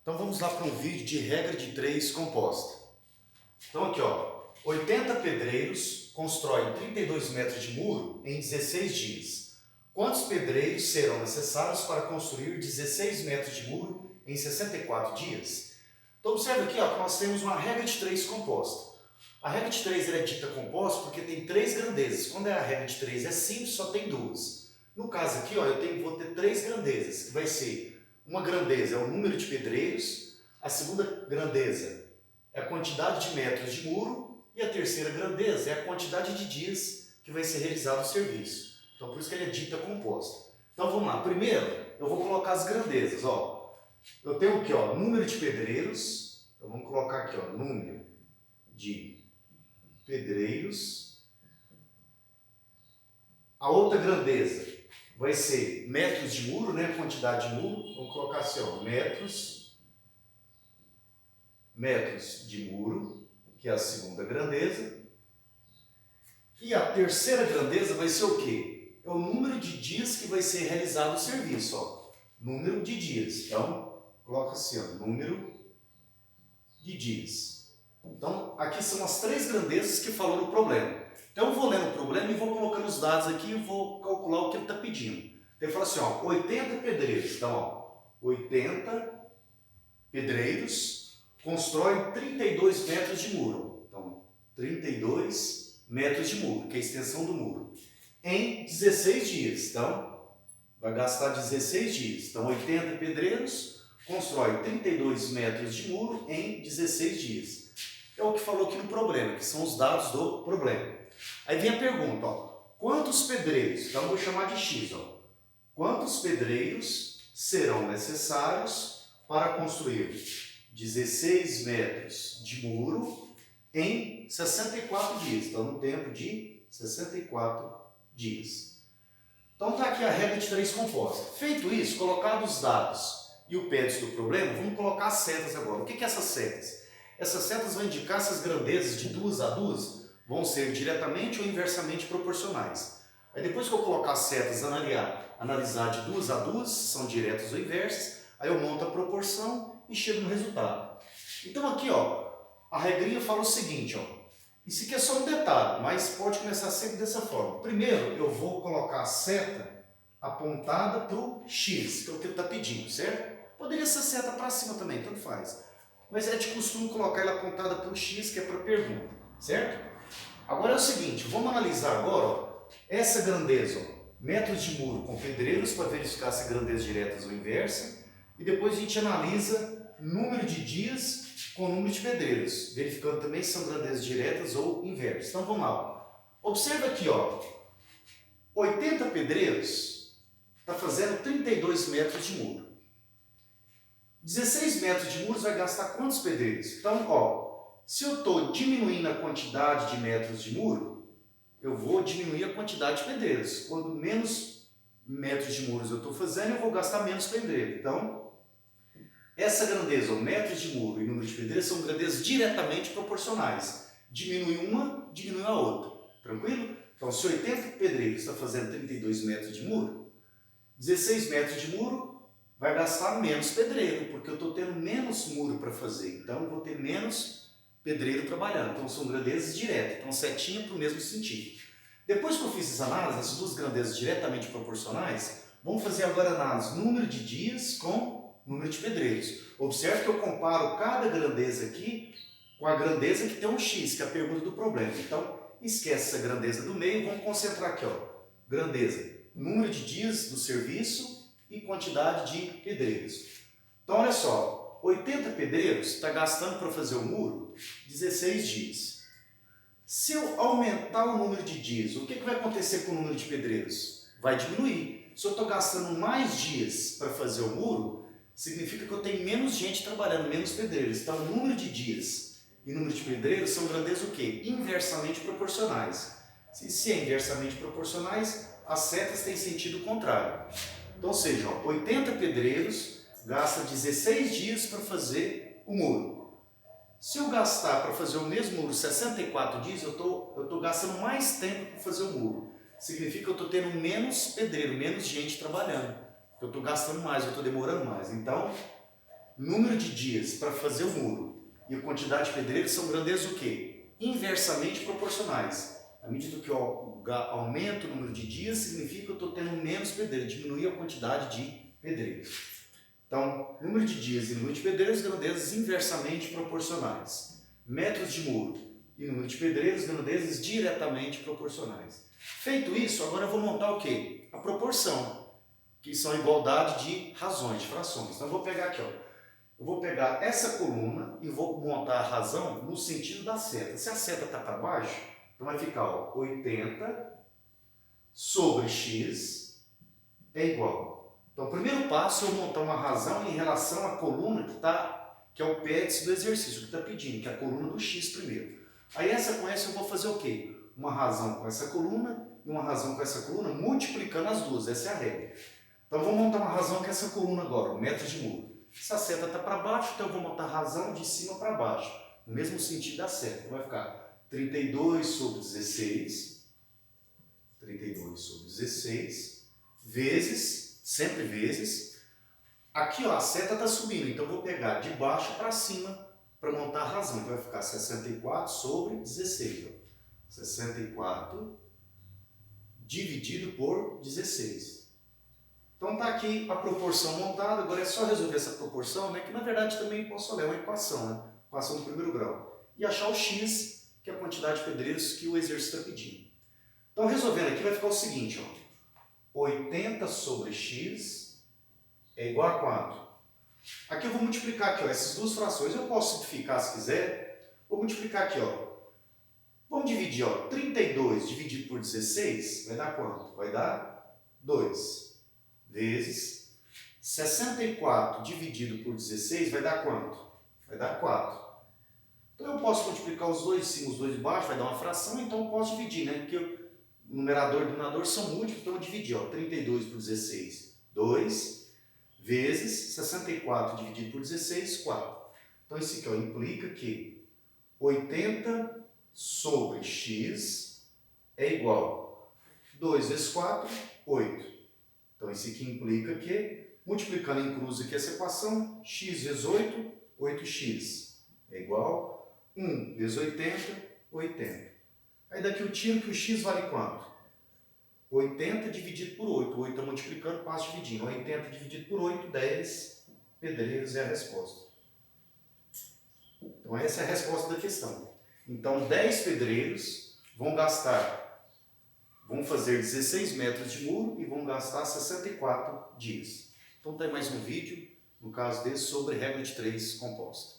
Então vamos lá para um vídeo de regra de 3 composta. Então aqui ó, 80 pedreiros constroem 32 metros de muro em 16 dias. Quantos pedreiros serão necessários para construir 16 metros de muro em 64 dias? Então observe aqui ó, que nós temos uma regra de 3 composta. A regra de 3 é dita composta porque tem 3 grandezas. Quando a regra de 3 é simples, só tem 2. No caso aqui, ó, vou ter 3 grandezas, que vai ser uma grandeza é o número de pedreiros, a segunda grandeza é a quantidade de metros de muro e a terceira grandeza é a quantidade de dias que vai ser realizado o serviço. Então por isso que ele é dita composta. Então vamos lá, primeiro eu vou colocar as grandezas. Ó. Eu tenho aqui ó, número de pedreiros, então vamos colocar aqui ó, número de pedreiros. A outra grandeza vai ser metros de muro, né? Quantidade de muro. Vamos colocar assim, ó, metros de muro, que é a segunda grandeza. E a terceira grandeza vai ser o quê? É o número de dias que vai ser realizado o serviço, ó. Número de dias. Então, coloca assim, ó, número de dias. Então, aqui são as 3 grandezas que falou no problema. Então eu vou lendo o problema e vou colocando os dados aqui e vou calcular o que ele está pedindo. Então ele fala assim, ó, 80 pedreiros. Então, ó, 80 pedreiros constroem 32 metros de muro. Então, 32 metros de muro, que é a extensão do muro. Em 16 dias. Então, vai gastar 16 dias. Então, 80 pedreiros constroem 32 metros de muro em 16 dias. É o que falou aqui no problema, que são os dados do problema. Aí vem a pergunta, ó, quantos pedreiros, então eu vou chamar de X, ó, quantos pedreiros serão necessários para construir 16 metros de muro em 64 dias, então no tempo de 64 dias. Então está aqui a regra de 3 composta. Feito isso, colocados os dados e o PEDS do problema, vamos colocar as setas agora. O que é essas setas? Essas setas vão indicar se as grandezas de 2 a 2 vão ser diretamente ou inversamente proporcionais. Aí depois que eu colocar as setas, analisar de 2 a 2, são diretas ou inversas, aí eu monto a proporção e chego no resultado. Então aqui ó, a regrinha fala o seguinte, ó, isso aqui é só um detalhe, mas pode começar sempre dessa forma. Primeiro eu vou colocar a seta apontada para o X, que é o que ele está pedindo, certo? Poderia ser seta para cima também, tanto faz. Mas é de costume colocar ela apontada para o X, que é para a pergunta, certo? Agora é o seguinte, vamos analisar agora ó, essa grandeza, ó, metros de muro com pedreiros, para verificar se é grandeza diretas ou inversa, e depois a gente analisa número de dias com número de pedreiros, verificando também se são grandezas diretas ou inversas. Então vamos lá. Observa aqui, ó, 80 pedreiros está fazendo 32 metros de muro. 16 metros de muros vai gastar quantos pedreiros? Então, ó, se eu estou diminuindo a quantidade de metros de muro, eu vou diminuir a quantidade de pedreiros. Quanto menos metros de muros eu estou fazendo, eu vou gastar menos pedreiro. Então, essa grandeza, ou metros de muro e número de pedreiros, são grandezas diretamente proporcionais. Diminui uma, diminui a outra. Tranquilo? Então, se 80 pedreiros está fazendo 32 metros de muro, 16 metros de muro vai gastar menos pedreiro, porque eu estou tendo menos muro para fazer. Então, eu vou ter menos pedreiro trabalhando. Então, são grandezas diretas. Então, setinha para o mesmo sentido. Depois que eu fiz essa análise, essas duas grandezas diretamente proporcionais, vamos fazer agora a análise número de dias com número de pedreiros. Observe que eu comparo cada grandeza aqui com a grandeza que tem um X, que é a pergunta do problema. Então, esquece essa grandeza do meio, vamos concentrar aqui, ó. Grandeza, número de dias do serviço e quantidade de pedreiros. Então, olha só, 80 pedreiros está gastando para fazer o muro 16 dias. Se eu aumentar o número de dias, o que vai acontecer com o número de pedreiros? Vai diminuir. Se eu estou gastando mais dias para fazer o muro, significa que eu tenho menos gente trabalhando, menos pedreiros. Então, o número de dias e número de pedreiros são grandezas o quê? Inversamente proporcionais. Se é inversamente proporcionais, as setas têm sentido contrário. Então, ou seja, ó, 80 pedreiros gasta 16 dias para fazer o muro. Se eu gastar para fazer o mesmo muro 64 dias, eu tô gastando mais tempo para fazer o muro. Significa que eu estou tendo menos pedreiro, menos gente trabalhando. Eu estou gastando mais, eu estou demorando mais. Então, número de dias para fazer o muro e a quantidade de pedreiros são grandezas o quê? Inversamente proporcionais. À medida que eu aumento o número de dias, significa que eu estou tendo menos pedreiros, diminui a quantidade de pedreiros. Então, número de dias e número de pedreiros, grandezas inversamente proporcionais. Metros de muro e número de pedreiros, grandezas diretamente proporcionais. Feito isso, agora eu vou montar o quê? A proporção, que são a igualdade de razões, de frações. Então, eu vou pegar aqui, ó. Eu vou pegar essa coluna e vou montar a razão no sentido da seta. Se a seta está para baixo, então vai ficar, ó, 80 sobre x é igual. Então, o primeiro passo é eu montar uma razão em relação à coluna que é o PEDS do exercício, que está pedindo, que é a coluna do x primeiro. Aí essa com essa eu vou fazer o quê? Uma razão com essa coluna e uma razão com essa coluna, multiplicando as duas, essa é a regra. Então, vou montar uma razão com essa coluna agora, o metro de muro. Se a seta está para baixo, então eu vou montar a razão de cima para baixo, no mesmo sentido da seta. Então, vai ficar 32 sobre 16, 32 sobre 16, vezes, sempre vezes. Aqui, ó, a seta está subindo, então eu vou pegar de baixo para cima para montar a razão. Então vai ficar 64 sobre 16. Ó. 64 dividido por 16. Então está aqui a proporção montada, agora é só resolver essa proporção, né, que na verdade também posso olhar uma equação, né, equação do primeiro grau, e achar o x, que é a quantidade de pedreiros que o exercício está pedindo. Então resolvendo aqui vai ficar o seguinte, ó, 80 sobre x é igual a quanto? Aqui eu vou multiplicar aqui, ó, essas duas frações, eu posso simplificar se quiser, vou multiplicar aqui, ó. Vamos dividir, ó, 32 dividido por 16 vai dar quanto? Vai dar 2. Vezes 64 dividido por 16 vai dar quanto? Vai dar 4. Então eu posso multiplicar os dois de cima, os dois de baixo, vai dar uma fração, então eu posso dividir, né? Porque o numerador e o denominador são múltiplos, então eu dividi, ó, 32 por 16, 2, vezes 64 dividido por 16, 4. Então isso aqui, ó, implica que 80 sobre x é igual a 2 vezes 4, 8. Então, isso aqui implica que, multiplicando em cruz aqui essa equação, x vezes 8, 8x é igual a 1 vezes 80, 80. Aí daqui eu tiro que o x vale quanto? 80 dividido por 8. 8 está multiplicando, passo dividindo. 80 dividido por 8, 10 pedreiros é a resposta. Então, essa é a resposta da questão. Então, 10 pedreiros vão fazer 16 metros de muro e vão gastar 64 dias. Então tem mais um vídeo, no caso desse, sobre regra de 3 composta.